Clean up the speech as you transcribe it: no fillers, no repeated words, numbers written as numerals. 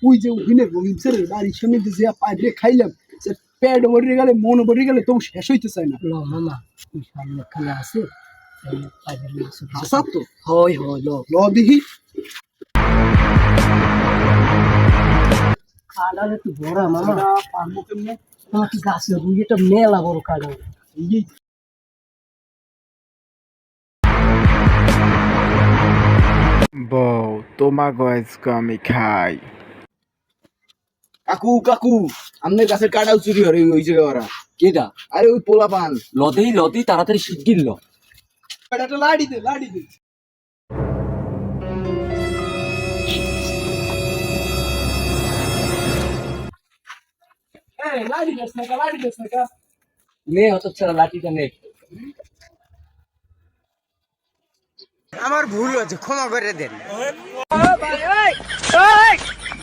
ওই যে ওখানে রহিম স্যারের বাড়ির সামনে যে পাইপে খাইলাম সে পেট ভরে গেলে মন ভরে গেলে তবু শেষ হইতে চায় না। ল মামা ওই সামনে খালা আছে হাসা তো হয় হয় ল ল দেখি। কাঁড়া একটু বড় মামা পারবো কেমনে? তোমার কি গাছের রুইটা মেলা বড় কাঁড়া এই বউ তোমাকে আজকে আমি খাই। কাকু কাকু আমনের গাছের কাটাও চুরি হরে ওই জায়গায় ওরা। কেডা আরে ওই পোলা পান লদেই তাড়াতাড়ি শিগগির ল। পেটাটা লাড়ি দে লাড়ি দে। এই লাড়ি দেস না লাড়ি দেস না। নে অত ছাড়া লাঠিটা নে। আমার ভুল হয়েছে, ক্ষমা করে দেন।